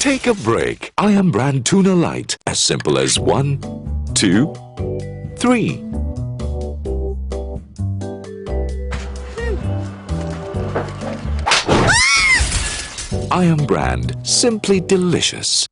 Take a break. Ayam brand tuna light. As simple as 1, 2, 3. Ayam brand, simply delicious.